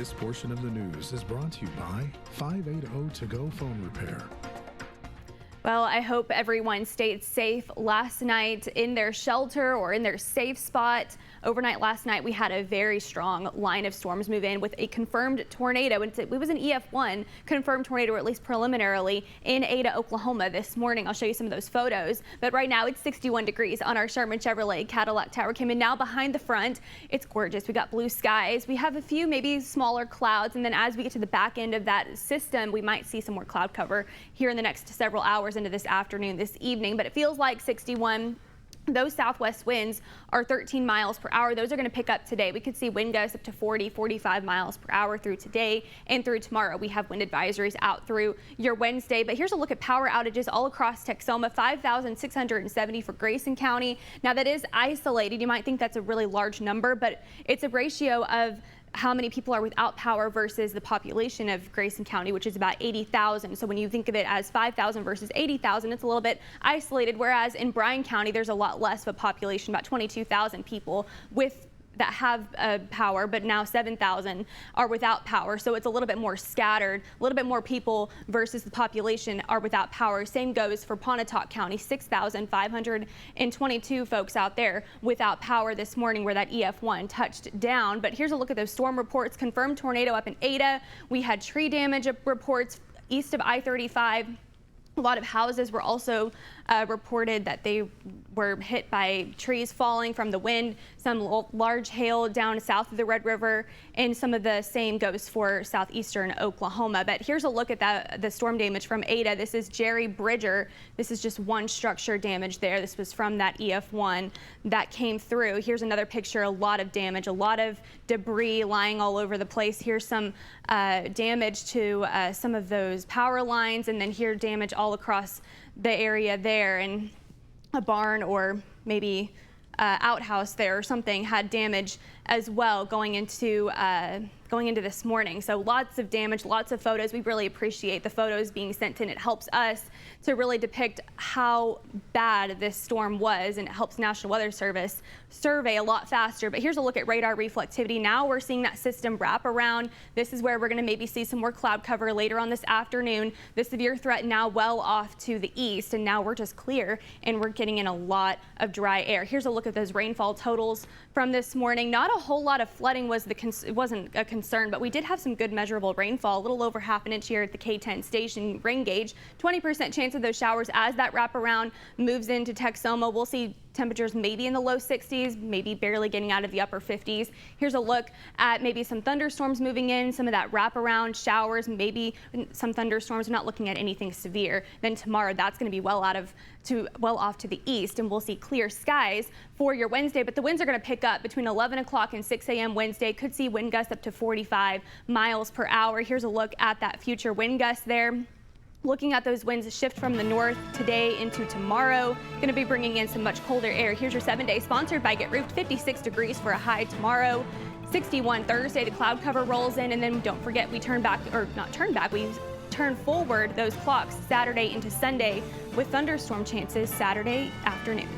This portion of the news is brought to you by 580 To Go Phone Repair. Well, I hope everyone stayed safe last night in their shelter or in their safe spot. Overnight last night, we had a very strong line of storms move in with a confirmed tornado. It was an EF1 confirmed tornado, or at least preliminarily, in Ada, Oklahoma this morning. I'll show you some of those photos. But right now, it's 61 degrees on our Sherman Chevrolet Cadillac Tower Cam. And now behind the front, it's gorgeous. We got blue skies. We have a few maybe smaller clouds. And then as we get to the back end of that system, we might see some more cloud cover here in the next several hours into this afternoon, this evening. But it feels like 61. Those southwest winds are 13 miles per hour. Those are going to pick up today. We could see wind gusts up to 40, 45 miles per hour through today and through tomorrow. We have wind advisories out through your Wednesday. But here's a look at power outages all across Texoma. 5,670 for Grayson County. Now that is isolated. You might think that's a really large number, but it's a ratio of how many people are without power versus the population of Grayson County, which is about 80,000. So when you think of it as 5,000 versus 80,000, it's a little bit isolated. Whereas in Bryan County, there's a lot less of a population, about 22,000 people that have power, but now 7,000 are without power. So it's a little bit more scattered, a little bit more people versus the population are without power. Same goes for Pontotoc County, 6,522 folks out there without power this morning where that EF1 touched down. But here's a look at those storm reports. Confirmed tornado up in Ada. We had tree damage reports east of I-35. A lot of houses were also reported that they were hit by trees falling from the wind, some large hail down south of the Red River, and some of the same goes for southeastern Oklahoma. But here's a look at the storm damage from Ada. This is Jerry Bridger. This is just one structure damage there. This was from that EF1 that came through. Here's another picture, a lot of damage, a lot of debris lying all over the place. Here's some damage to some of those power lines, and then here damage all across the area there, and a barn or maybe outhouse there or something had damage as well going into this morning. So lots of damage, lots of photos. We really appreciate the photos being sent in. It helps us to really depict how bad this storm was, and it helps National Weather Service survey a lot faster. But here's a look at radar reflectivity. Now we're seeing that system wrap around. This is where we're going to maybe see some more cloud cover later on this afternoon. The severe threat now well off to the east, and now we're just clear and we're getting in a lot of dry air. Here's a look at those rainfall totals from this morning. Not a whole lot of flooding it wasn't a concern, but we did have some good measurable rainfall, a little over half an inch here at the K10 station rain gauge. 20% chance of those showers as that wraparound moves into Texoma. We'll see temperatures maybe in the low 60s, maybe barely getting out of the upper 50s. Here's a look at maybe some thunderstorms moving in, some of that wraparound showers, maybe some thunderstorms. We're not looking at anything severe. Then tomorrow, that's going to be well off to the east, and we'll see clear skies for your Wednesday. But the winds are going to pick up between 11 o'clock and 6 a.m. Wednesday. Could see wind gusts up to 45 miles per hour. Here's a look at that future wind gust there. Looking at those winds shift from the north today into tomorrow, going to be bringing in some much colder air. Here's your 7-day sponsored by Get Roofed. 56 degrees for a high tomorrow. 61 Thursday. The cloud cover rolls in, and then don't forget we turn forward those clocks Saturday into Sunday with thunderstorm chances Saturday afternoon.